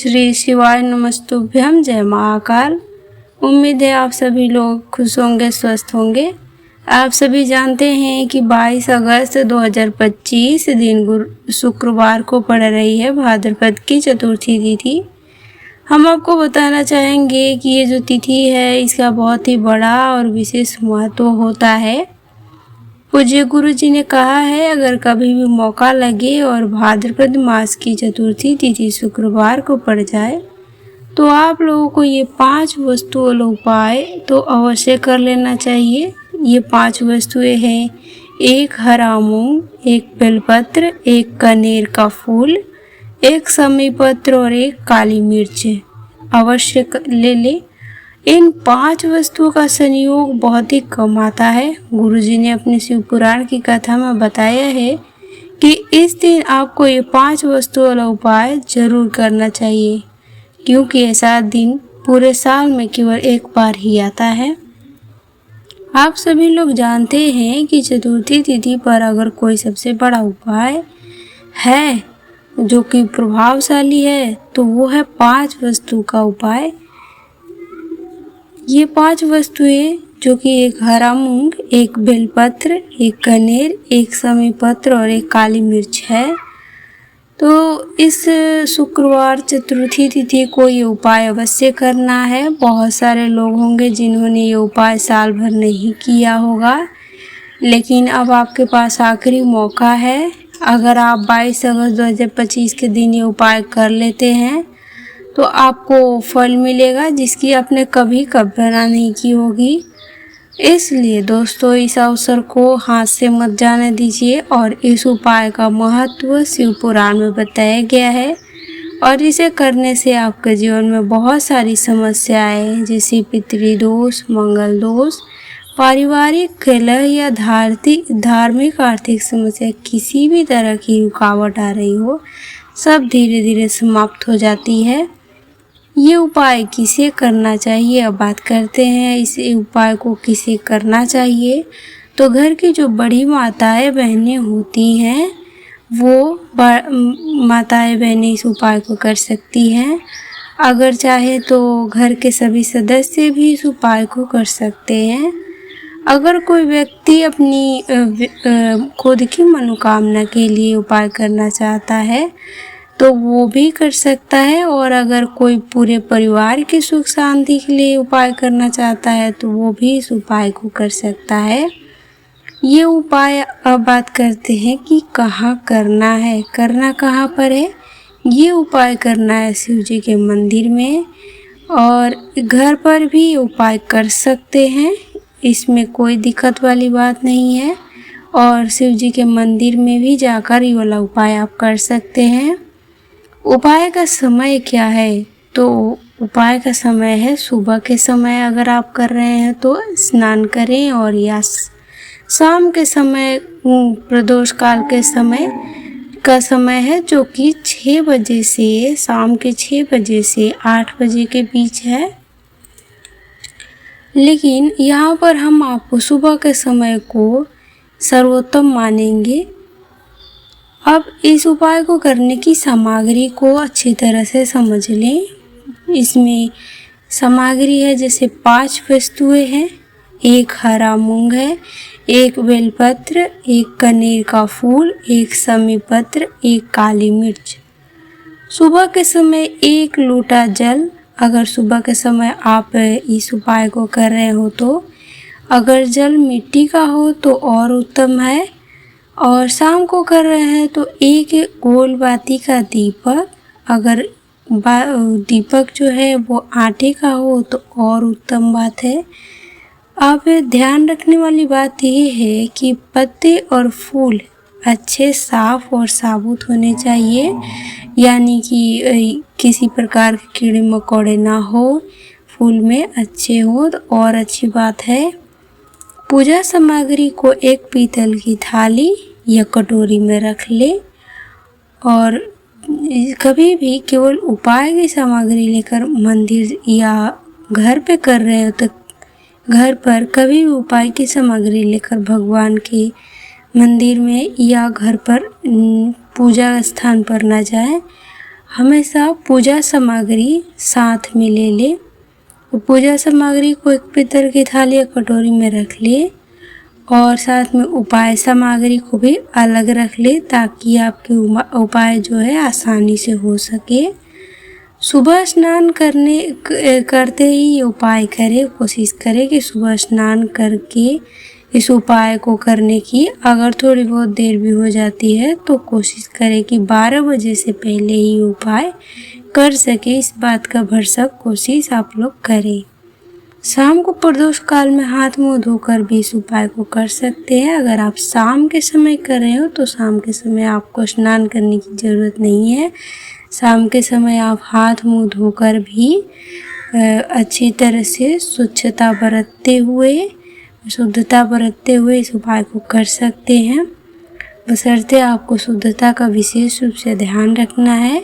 श्री शिवाय नमस्तुभ्यम। जय महाकाल। उम्मीद है आप सभी लोग खुश होंगे, स्वस्थ होंगे। आप सभी जानते हैं कि 22 अगस्त 2025 दिन शुक्रवार को पड़ रही है भाद्रपद की चतुर्थी तिथि। हम आपको बताना चाहेंगे कि ये जो तिथि है इसका बहुत ही बड़ा और विशेष महत्व होता है। पूज्य गुरु जी ने कहा है, अगर कभी भी मौका लगे और भाद्रपद मास की चतुर्थी तिथि शुक्रवार को पड़ जाए तो आप लोगों को ये 5 वस्तुओं उपाय तो अवश्य कर लेना चाहिए। ये 5 वस्तुएं हैं: एक हरा मूंग, एक बेलपत्र, एक कनेर का फूल, एक समी पत्र और एक काली मिर्च। अवश्य ले ले। इन 5 वस्तुओं का संयोग बहुत ही कम आता है। गुरुजी ने अपने शिव पुराण की कथा में बताया है कि इस दिन आपको ये 5 वस्तुओं वाला उपाय जरूर करना चाहिए, क्योंकि ऐसा दिन पूरे साल में केवल एक बार ही आता है। आप सभी लोग जानते हैं कि चतुर्थी तिथि पर अगर कोई सबसे बड़ा उपाय है जो कि प्रभावशाली है तो वो है 5 वस्तु का उपाय। ये 5 वस्तुएं जो कि एक हरा मूंग, एक बेलपत्र, एक कनेर, एक समी पत्र और एक काली मिर्च है। तो इस शुक्रवार चतुर्थी तिथि को ये उपाय अवश्य करना है। बहुत सारे लोग होंगे जिन्होंने ये उपाय साल भर नहीं किया होगा, लेकिन अब आपके पास आखिरी मौका है। अगर आप 22 अगस्त 2025 के दिन ये उपाय कर लेते हैं तो आपको फल मिलेगा जिसकी आपने कभी कल्पना नहीं की होगी। इसलिए दोस्तों, इस अवसर को हाथ से मत जाने दीजिए। और इस उपाय का महत्व शिव पुराण में बताया गया है और इसे करने से आपके जीवन में बहुत सारी समस्याएं जैसे पितृदोष, मंगल दोष, पारिवारिक कलह या धार्मिक आर्थिक समस्या, किसी भी तरह की रुकावट आ रही हो, सब धीरे धीरे समाप्त हो जाती है। ये उपाय किसे करना चाहिए, अब बात करते हैं इस उपाय को किसे करना चाहिए। तो घर की जो बड़ी माताएं बहनें होती हैं वो माताएं बहनें इस उपाय को कर सकती हैं। अगर चाहे तो घर के सभी सदस्य भी इस उपाय को कर सकते हैं। अगर कोई व्यक्ति अपनी खुद की मनोकामना के लिए उपाय करना चाहता है तो वो भी कर सकता है, और अगर कोई पूरे परिवार की सुख शांति के लिए उपाय करना चाहता है तो वो भी इस उपाय को कर सकता है। ये उपाय अब बात करते हैं कि कहाँ करना है, करना कहाँ पर है। ये उपाय करना है शिव जी के मंदिर में, और घर पर भी उपाय कर सकते हैं, इसमें कोई दिक्कत वाली बात नहीं है। और शिव जी के मंदिर में भी जाकर ये वाला उपाय आप कर सकते हैं। उपाय का समय क्या है, तो उपाय का समय है सुबह के समय। अगर आप कर रहे हैं तो स्नान करें, और या शाम के समय प्रदोष काल के समय है जो कि 6 बजे से शाम के 6 बजे से 8 बजे के बीच है। लेकिन यहाँ पर हम आपको सुबह के समय को सर्वोत्तम मानेंगे। अब इस उपाय को करने की सामग्री को अच्छी तरह से समझ लें। इसमें सामग्री है जैसे 5 वस्तुएं हैं: एक हरा मूंग है, एक बेलपत्र, एक कनेर का फूल, एक समी पत्र, एक काली मिर्च। सुबह के समय 1 लोटा जल। अगर सुबह के समय आप इस उपाय को कर रहे हो तो अगर जल मिट्टी का हो तो और उत्तम है, और शाम को कर रहे हैं तो एक गोल बाती का दीपक। अगर दीपक जो है वो आटे का हो तो और उत्तम बात है। अब ध्यान रखने वाली बात ये है कि पत्ते और फूल अच्छे साफ और साबुत होने चाहिए, यानी कि किसी प्रकार के कीड़े मकोड़े ना हो, फूल में अच्छे हो तो और अच्छी बात है। पूजा सामग्री को एक पीतल की थाली या कटोरी में रख ले, और कभी भी केवल उपाय की सामग्री लेकर मंदिर या घर पे कर रहे हो तो घर पर कभी भी उपाय की सामग्री लेकर भगवान के मंदिर में या घर पर पूजा स्थान पर न जाए। हमेशा पूजा सामग्री साथ में ले लें। तो पूजा सामग्री को एक पीतल की थाली या कटोरी में रख ले और साथ में उपाय सामग्री को भी अलग रख ले ताकि आपके उपाय जो है आसानी से हो सके। सुबह स्नान करते ही ये उपाय करें। कोशिश करें कि सुबह स्नान करके इस उपाय को करने की। अगर थोड़ी बहुत देर भी हो जाती है तो कोशिश करें कि 12 बजे से पहले ही उपाय कर सके। इस बात का भरसक कोशिश आप लोग करें। शाम को प्रदोष काल में हाथ मुंह धोकर भी इस उपाय को कर सकते हैं। अगर आप शाम के समय कर रहे हो तो शाम के समय आपको स्नान करने की ज़रूरत नहीं है। शाम के समय आप हाथ मुंह धोकर भी अच्छी तरह से शुद्धता बरतते हुए इस उपाय को कर सकते हैं। बशर्ते आपको शुद्धता का विशेष रूप से ध्यान रखना है।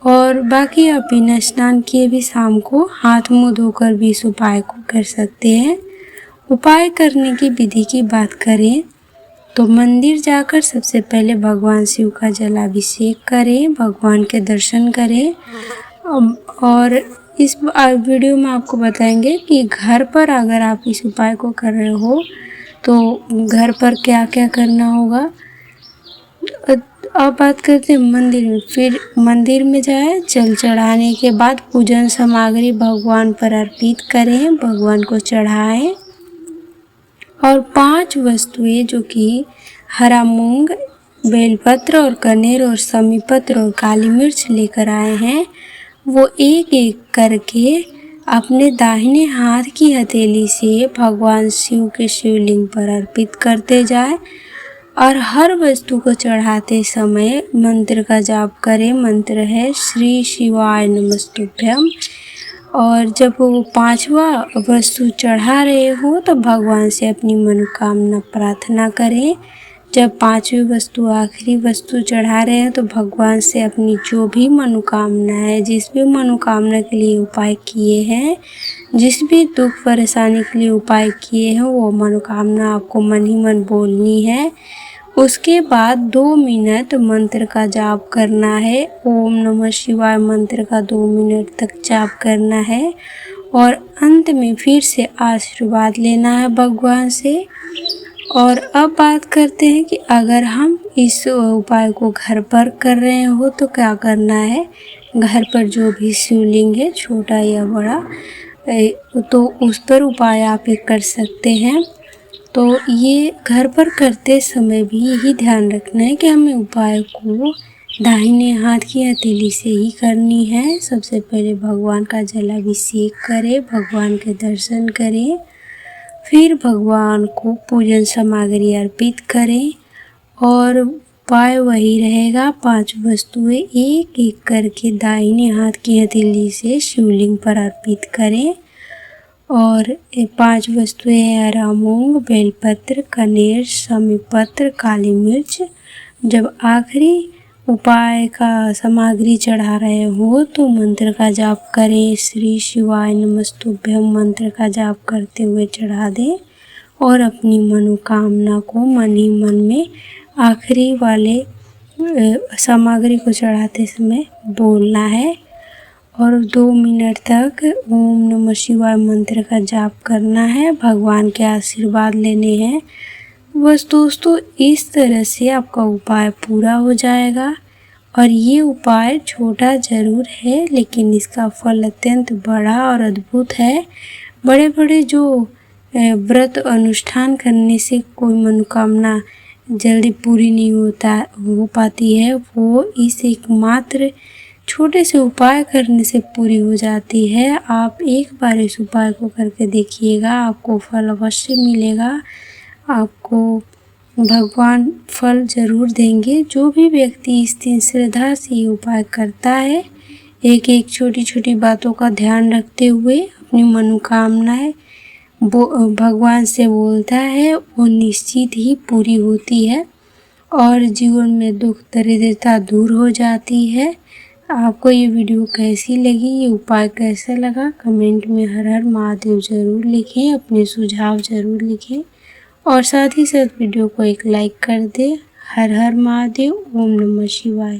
और बाकी आप बिना स्नान किए भी शाम को हाथ मुंह धोकर भी इस उपाय को कर सकते हैं। उपाय करने की विधि की बात करें तो मंदिर जाकर सबसे पहले भगवान शिव का जलाभिषेक करें, भगवान के दर्शन करें। और इस वीडियो में आपको बताएंगे कि घर पर अगर आप इस उपाय को कर रहे हो तो घर पर क्या क्या करना होगा। अब बात करते हैं मंदिर में। फिर मंदिर में जाए, जल चढ़ाने के बाद पूजन सामग्री भगवान पर अर्पित करें, भगवान को चढ़ाएं। और 5 वस्तुएं जो कि हरा मूंग, बेलपत्र और कनेर और समी पत्र और काली मिर्च लेकर आए हैं वो एक एक करके अपने दाहिने हाथ की हथेली से भगवान शिव के शिवलिंग पर अर्पित करते जाए। और हर वस्तु को चढ़ाते समय मंत्र का जाप करें। मंत्र है श्री शिवाय नमस्तुभ्यम। और जब वो 5वां वस्तु चढ़ा रहे हो तो भगवान से अपनी मनोकामना प्रार्थना करें। जब 5वीं वस्तु आखिरी वस्तु चढ़ा रहे हैं तो भगवान से अपनी जो भी मनोकामना है, जिस भी मनोकामना के लिए उपाय किए हैं, जिस भी दुख परेशानी के लिए उपाय किए हैं वो मनोकामना आपको मन ही मन बोलनी है। उसके बाद 2 मिनट मंत्र का जाप करना है। ओम नमः शिवाय मंत्र का 2 मिनट तक जाप करना है। और अंत में फिर से आशीर्वाद लेना है भगवान से। और अब बात करते हैं कि अगर हम इस उपाय को घर पर कर रहे हो तो क्या करना है। घर पर जो भी शिवलिंग है, छोटा या बड़ा, तो उस पर उपाय आप एक कर सकते हैं। तो ये घर पर करते समय भी यही ध्यान रखना है कि हमें उपाय को दाहिने हाथ की हथेली से ही करनी है। सबसे पहले भगवान का जलाभिषेक करें, भगवान के दर्शन करें, फिर भगवान को पूजन सामग्री अर्पित करें। और उपाय वही रहेगा, 5 वस्तुएं एक एक करके दाहिने हाथ की हथेली से शिवलिंग पर अर्पित करें। और 5 वस्तुएं हैं हरा मूंग, बेलपत्र, कनेर, समी पत्र, काली मिर्च। जब आखिरी उपाय का सामग्री चढ़ा रहे हो तो मंत्र का जाप करें। श्री शिवाय नमस्तुभ्यम मंत्र का जाप करते हुए चढ़ा दें और अपनी मनोकामना को मन ही मन में आखिरी वाले सामग्री को चढ़ाते समय बोलना है। और 2 मिनट तक ओम नमः शिवाय मंत्र का जाप करना है, भगवान के आशीर्वाद लेने हैं। बस दोस्तों, इस तरह से आपका उपाय पूरा हो जाएगा। और ये उपाय छोटा ज़रूर है लेकिन इसका फल अत्यंत बड़ा और अद्भुत है। बड़े बड़े जो व्रत अनुष्ठान करने से कोई मनोकामना जल्दी पूरी नहीं हो पाती है, वो इस एकमात्र छोटे से उपाय करने से पूरी हो जाती है। आप एक बार इस उपाय को करके देखिएगा, आपको फल अवश्य मिलेगा। आपको भगवान फल ज़रूर देंगे। जो भी व्यक्ति इस दिन श्रद्धा से ये उपाय करता है, एक एक छोटी छोटी बातों का ध्यान रखते हुए अपनी मनोकामनाएं भगवान से बोलता है, वो निश्चित ही पूरी होती है और जीवन में दुख दरिद्रता दूर हो जाती है। आपको ये वीडियो कैसी लगी, ये उपाय कैसा लगा, कमेंट में हर हर महादेव ज़रूर लिखें, अपने सुझाव ज़रूर लिखें और साथ ही साथ वीडियो को एक लाइक कर दें। हर हर महादेव, ओम नमः शिवाय।